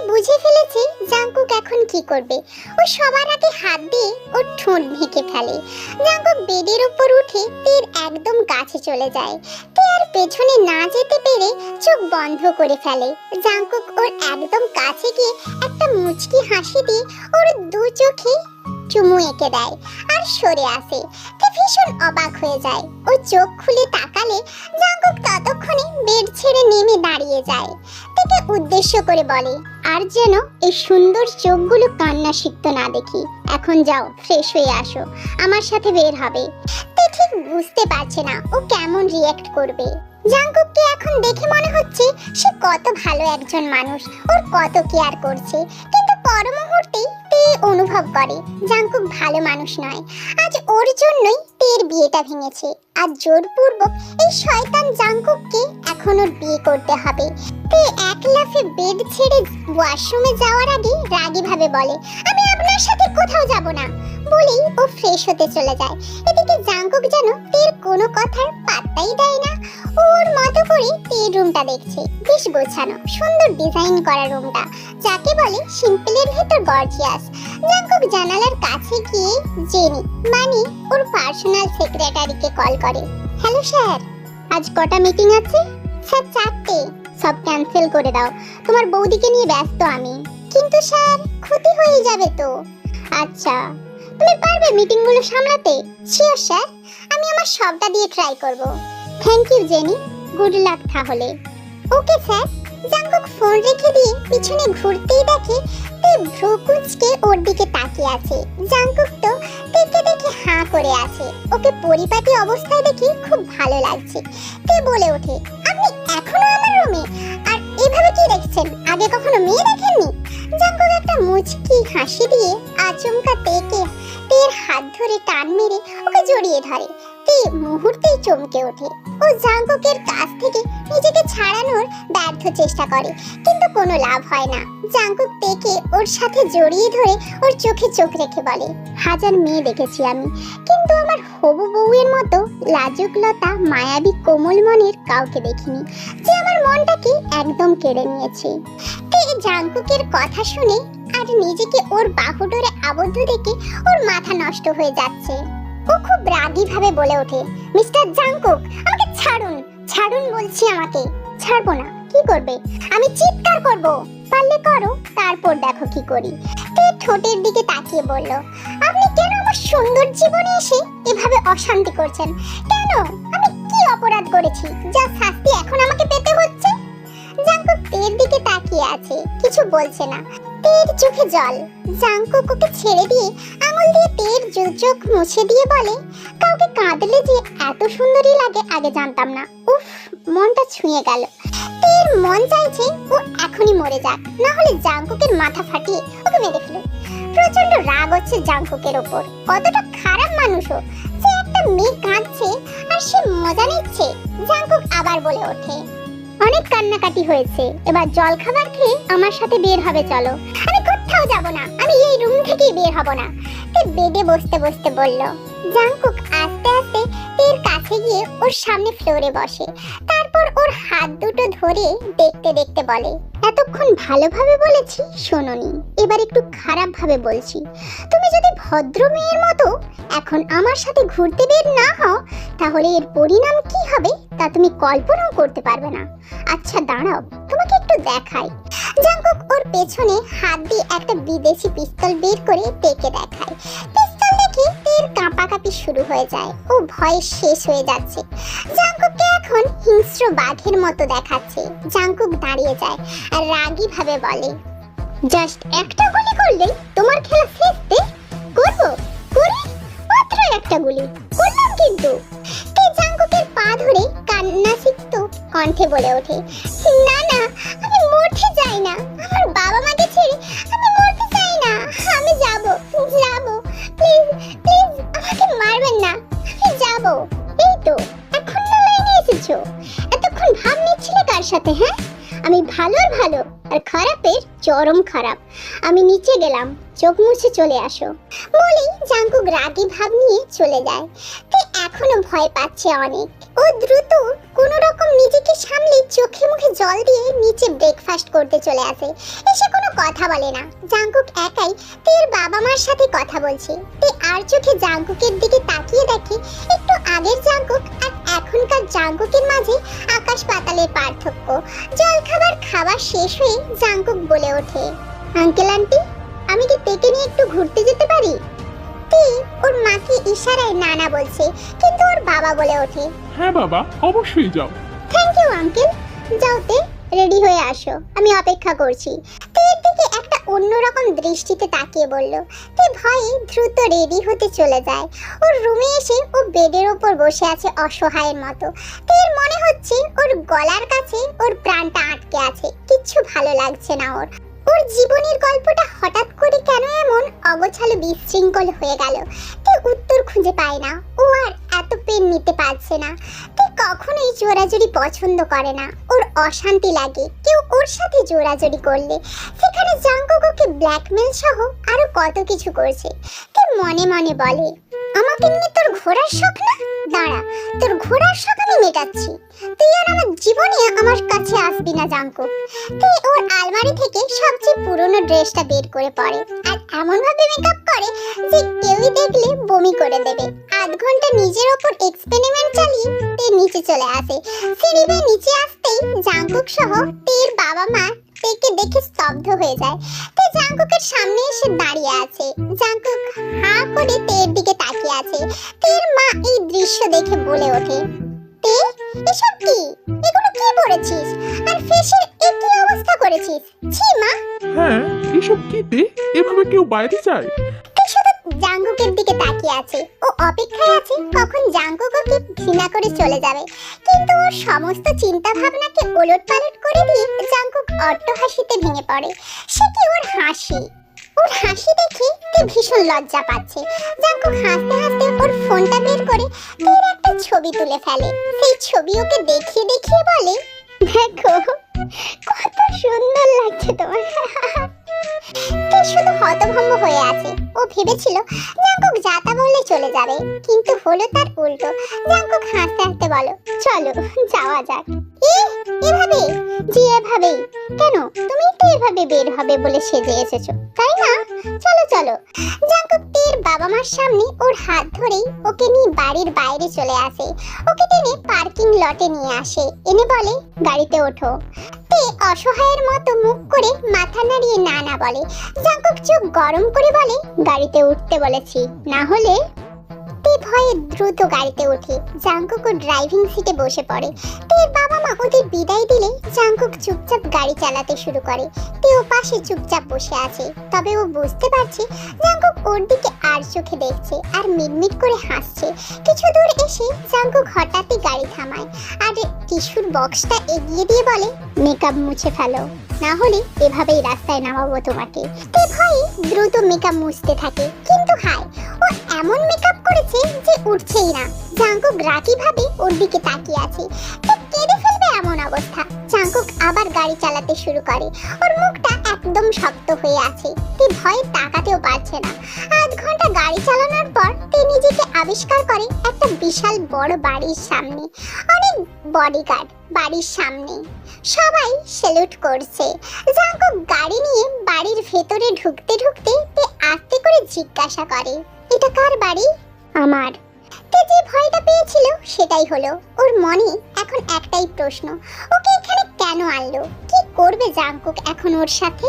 বুঝে ফেলেছে জাংকুক এখন কি করবে। ও সবার আগে হাত দিয়ে ওর ঠোঁট ঢেকে ফেলে। জাংকুক বেডের উপর উঠে তের একদম কাছে চলে যায়। তে আর পেছনে না যেতে পেরে চোখ বন্ধ করে ফেলে। জাংকুক ওর একদম কাছে গিয়ে একটা মুচকি হাসি দিয়ে ওর দু চোখে চুমু এঁকে দেয় আর সরে আসে। তে ভীষণ অবাক হয়ে যায়। ও চোখ খুলে তাকালে জাংকুক ততক্ষণে বেড ছেড়ে নেমে দাঁড়িয়ে যায়। তেকে উদ্দেশ্য করে বলে, আর যেন এই সুন্দর চোখগুলো কান্না সিক্ত না দেখি। এখন যাও, ফ্রেশ হয়ে আসো, আমার সাথে বের হবে। তে ঠিক বুঝতে পারছে না ও কেমন রিয়্যাক্ট করবে। জাংকুককে এখন দেখে মনে হচ্ছে সে কত ভালো একজন মানুষ, ওর কত কেয়ার করছে। কিন্তু পর মুহূর্তেই তে অনুভব করে জাংকুক ভালো মানুষ নয়। আজ ওর জন্যই তের বিয়েটা ভেঙেছে। আর জোরপূর্বক এই শয়তান জাংকুককে এখন ওর বিয়ে করতে হবে। তে এক লাফে বেড ছেড়ে ওয়াশরুমে যাওয়ার আগে রাগীভাবে বলে, আমি আপনার সাথে কোথাও যাব না। বলেই ও ফ্রেশ হতে চলে যায়। এদিকে জাংকুক যেন তের কোনো কথার পাত্তাই দেয় না। ওর মতো করে তের রুমটা দেখছে। বেশ গোছানো, সুন্দর ডিজাইন করা রুমটা, যাকে বলে সিম্পলের ভেতর গর্জিয়াস। জাংকুক জানালার কাছে গিয়ে জেনি মানে ওর পার্সোনাল সেক্রেটারিকে কল করে। হ্যালো স্যার, আজ কটা মিটিং আছে? স্যার 4টে। সব ক্যান্সেল করে দাও, তোমার বৌদিকে নিয়ে ব্যস্ত আমি। কিন্তু স্যার ক্ষতি হয়ে যাবে তো। আচ্ছা, তুমি পারবে মিটিংগুলো সামলাতে? শিওর স্যার, আমি আমার সবটা দিয়ে ট্রাই করব। Thank you Jenny, good luck তাহলে। Okay sir. জাংকুক ফোন রেখে দিয়ে পিছনে ঘুরতেই দেখে তে ভ্রু কুঁচকে ওর দিকে তাকিয়ে আছে। জাংকুক তো তেকে দেখে হাঁ করে আছে। ওকে পরিপাটি অবস্থায় দেখে খুব ভালো লাগছে। তে বলে ওঠে, আপনি এখনো আমার রুমে? আর এভাবে কি দেখছেন? আগে কখনো মেয়ে দেখেননি? জাংকুক একটা মুচকি হাসি দিয়ে আচমকা তেকে তের হাত ধরে টান মেরে ওকে জড়িয়ে ধরে। তে মুহূর্তেই চমকে ওঠে। ও জাংকুকের কাছ থেকে নিজেকে ছাড়ানোর ব্যর্থ চেষ্টা করে, কিন্তু কোনো লাভ হয় না। জাংকুক তেকে ওর সাথে জড়িয়ে ধরে ওর চোখে চোখ রেখে বলে, হাজার মেয়ে দেখেছি আমি, কিন্তু আমার হবু বউয়ের মতো লাজুকলতা মায়াবী কোমল মনের কাউকে দেখিনি, যে আমার মনটাকে একদম কেড়ে নিয়েছে। তে জাংকুকের কথা শুনে আর নিজেকে ওর বাহুডোরে আবদ্ধ দেখে ওর মাথা নষ্ট হয়ে যাচ্ছে। ও খুব রাগীভাবে বলে ওঠে, মিস্টার জাংকুক, আমাকে ছাড়ুন, ছাড়ুন বলছি। আমাকে ছাড়বো না। কি করবে? আমি চিৎকার করব। পারলে করো, তারপর দেখো কি করি। তে ঠোঁটের দিকে তাকিয়ে বলল, আপনি কেন আমার সুন্দর জীবনে এসে এভাবে অশান্তি করছেন? কেন? আমি কি অপরাধ করেছি যা শাস্তি এখন আমাকে পেতে হচ্ছে? জাংকুক তের দিকে তাকিয়ে আছে, কিছু বলছে না। তের চোখে জল। জাংকুক ওকে ছেড়ে দিয়ে আঙুল দিয়ে তের চোখ মুছে দিয়ে বলে, কাউকে কাঁদলে যে এত সুন্দরই লাগে আগে জানতাম না। উফ, মনটা ছুঁয়ে গেল। তের মন চাইছে ও এখনই মরে যাক, না হলে জাংকুকের মাথা ফাটিয়ে ওকে মেরে ফেলুক। প্রচন্ড রাগ হচ্ছে জাংকুকের ওপর। কতটা খারাপ মানুষ ও, যে একটা মেয়ে কাঁদছে আর সে মজা নিচ্ছে। জাংকুক আবার বলে ওঠে, অনেক কান্নাকাটি হয়েছে, এবার জল খাবার খেয়ে আমার সাথে বের হবে চলো। আমি কোথাও যাব না, আমি এই রুম থেকেই বের হব না। তে বেডে বসতে বসতে বলল। জাংকুক আস্তে আস্তে তের কাছে গিয়ে ওর সামনে ফ্লোরে বসে। তারপর ওর হাত দুটো ধরে দেখতে দেখতে বলে, এতক্ষণ ভালোভাবে বলেছি শোনোনি, এবার একটু খারাপ ভাবে বলছি। তুমি যদি ভদ্র মেয়ের মতো এখন আমার সাথে ঘুরতে বের না হও, তাহলে এর পরিণাম কি হবে তা তুমি কল্পনাও করতে পারবে না। আচ্ছা দাঁড়াও, তোমাকে একটু দেখাই। জাংকুক ওর পেছনে হাত দিয়ে একটা বিদেশি পিস্তল বের করে তেকে দেখায়। পিস্তল দেখে তের কাঁপাকাঁপি শুরু হয়ে যায়। ও ভয়ে শেষ হয়ে যাচ্ছে। জাংকুককে এখন হিংস্র বাঘের মতো দেখাচ্ছে। জাংকুক দাঁড়িয়ে যায় আর রাগী ভাবে বলে, জাস্ট একটা গুলি করলেই তোমার খেলা শেষ? করবো, করি, মাত্র একটা গুলি করলাম কিন্তু। তে জাংকুকের পা ধরে কান্না সিক্ত কণ্ঠে বলে ওঠে, না না, আমি মরতে চাই না, আমার বাবা মাকে ছেড়ে আমি মরতে চাই না। আমি যাব, যাব, প্লিজ প্লিজ আমাকে মারবেন না, আমি যাব। এই তো এখন না লাইনে এসেছো, এতক্ষণ ভাব নিচ্ছিলে কার সাথে? হ্যাঁ, আমি ভালোর ভালো আর খারাপের চরম খারাপ। আমি নিচে গেলাম, চোখ মুছে চলে আসো বলেই জাঙ্কুক রাগী ভাব নিয়ে চলে যায়। তে এখনো ভয় পাচ্ছে অনেক। ও দ্রুত কোনো রকম নিজেকে সামলে চোখে মুখে জল দিয়ে নিচে ব্রেকফাস্ট করতে চলে আসে। এসে কোনো কথা বলে না। জাঙ্কুক একাই তের বাবা মার সাথে কথা বলছে। তে আর চোখে জাঙ্কুকের দিকে তাকিয়ে দেখে একটু আগের জাঙ্কুক আর এখনকার জাঙ্কুকের মাঝে আকাশ পাতালের পার্থক্য। জলখাবার খাওয়া শেষ হয়ে জাঙ্কুক বলে ওঠে, আঙ্কেল আন্টি, আমি কি তেকে নিয়ে একটু ঘুরতে যেতে পারি? তে ওর মাকে ইশারায় নানা বলছে, কিন্তু ওর বাবা বলে ওঠে, হ্যাঁ বাবা, অবশ্যই যাও। Thank you uncle. যাও তে, রেডি হয়ে আসো, আমি অপেক্ষা করছি। তের দিকে একটা অন্যরকম দৃষ্টিতে তাকিয়ে বলল। তে ভয়ে দ্রুত রেডি হতে চলে যায়। ওর রুমে এসে ও বেডের ওপর বসে আছে অসহায়ের মতো। তের মনে হচ্ছে ওর গলার কাছে ওর প্রাণটা আটকে আছে। কিচ্ছু ভালো লাগছে না ওর। ওর জীবনের গল্পটা হঠাৎ করে কেন এমন অগোছালো বিশৃঙ্খল হয়ে গেল? তে উত্তর খুঁজে পায় না। ও আর এত পেন নিতে পারছে না। তে কখনোই জোরাজুরি পছন্দ করে না। ওর অশান্তি লাগে কেউ ওর সাথে জোরাজুরি করলে। সেখানে জাঙ্কুক ওকে ব্ল্যাকমেল সহ আরো কত কিছু করছে। তে মনে মনে বলে, আমাকে নিয়ে তোর ঘোরার শখ না? দাঁড়া, তোর ঘোরার শখ আমি মেটাচ্ছি। তুই আর আমার জীবনে আমার কাছে আসবি না জাঙ্কুক। তুই ওর আলমারি থেকে সবচেয়ে পুরনো ড্রেসটা বের করে পরে আর এমন ভাবে মেকআপ করে যে কেউই দেখলে বমি করে দেবে। আধ ঘন্টা নিজের ওপর এক্সপেরিমেন্ট চালিয়ে তে নিচে চলে আসে। সিঁড়ি বেয়ে নিচে আসতেই জাঙ্কুক সহ তের বাবা মা তেকে দেখে স্তব্ধ হয়ে যায়। তে জাঙ্কুকের সামনে এসে দাঁড়িয়ে আছে। জাঙ্কুক হাঁ করে তের দিকে তাকিয়ে আছে। তের মা এই দৃশ্য দেখে বলে ওঠে, তে এসব কি? এগুলো কি পরেছিস? আর ফেসের এই কি অবস্থা করেছিস? ছি মা। হ্যাঁ, এসব কি তে? এভাবে কেউ বাইরে যায়? তে শুধু জাঙ্কুকের দিকে তাকিয়ে আছে। ও অপেক্ষায় আছে কখন জাঙ্কুক ওকে ঘৃণা করে চলে যাবে। কিন্তু ওর সমস্ত চিন্তা ভাবনাকে ওলটপালট করে দিয়ে জাঙ্কুক অট্টহাসিতে ভেঙে পড়ে। সে কি ওর হাসি! ওর হাসি দেখে তে ভীষণ লজ্জা পাচ্ছে। জাঙ্কুক হাসতে হাসতে ওর ফোনটা বের করে তের একটা ছবি তুলে ফেলে। সেই ছবি ওকে দেখিয়ে দেখিয়ে বলে, দেখো কত সুন্দর লাগছে তোমার। তে শুধু হতভম্ব হয়ে আছে। ও ভেবেছিল জাঙ্কুক যাতা বলে চলে যাবে, কিন্তু হলো তার উল্টো। জাঙ্কুক হাসতে হাসতে বলো, চলো যাওয়া যাক। এভাবে? জি এভাবেই। কেন, তুমি তো এভাবে বের হবে বলে সেজে এসেছো, তাই না? চলো চলো। জাঙ্কুক তের বাবা মার সামনে ওর হাত ধরেই ওকে নিয়ে বাড়ির বাইরে চলে আসে। ওকে টেনে পার্কিং লটে নিয়ে আসে, এনে বলে, গাড়িতে ওঠো। তে অসহায়ের মতো মুখ করে মাথা নাড়িয়ে না না বলে। জাঙ্কুক চোখ গরম করে বলে, গাড়িতে উঠতে বলেছি, না হলে। তে ভয়ে দ্রুত গাড়িতে ওঠে। জাঙ্কুক ও ড্রাইভিং সিটে বসে পড়ে। তের বাবা মা ওদের বিদায় দিলে জাঙ্কুক চুপচাপ গাড়ি চালাতে শুরু করে। তে ও পাশে চুপচাপ বসে আছে। তবে ও বুঝতে পারছে জাঙ্কুক ওর দিকে আর চোখে দেখছে আর মিটমিট করে হাসছে। কিছু দূর এসে জাঙ্কুক হঠাৎই গাড়ি থামায় আর টিস্যুর বক্সটা এগিয়ে দিয়ে বলে, মেকআপ মুছে ফেলো, না হলে এভাবেই রাস্তায় নামাবো তোমাকে। তে ভয়ে দ্রুত মেকআপ মুছতে থাকে। কিন্তু হায়, ও এমন মেকআপ করেছে যে উঠছেই না। জাঙ্কুক রাগী ভাবে ওর দিকে তাকিয়ে আছে। তে কেঁদে ফেলবে এমন অবস্থা। জাঙ্কুক আবার গাড়ি চালাতে শুরু করে। ওর মুখটা একদম শক্ত হয়ে আছে। তে ভয়ে তাকাতেও পারছে না। আধ ঘন্টা গাড়ি চালানোর পর তে নিজেকে আবিষ্কার করে একটা বিশাল বড় বাড়ির সামনে। অনেক বডিগার্ড বাড়ির সামনে, সবাই স্যালুট করছে। জাঙ্কুক গাড়ি নিয়ে বাড়ির ভেতরে ঢুকতে ঢুকতে তে আস্তে করে জিজ্ঞাসা করে, এটা কার বাড়ি? আমার। তে যে ভয়টা পেয়েছিল সেটাই হলো। ওর মনে এখন একটাই প্রশ্ন, ওকে এখানে কেন আনলো? কি করবে জাঙ্কুক এখন ওর সাথে?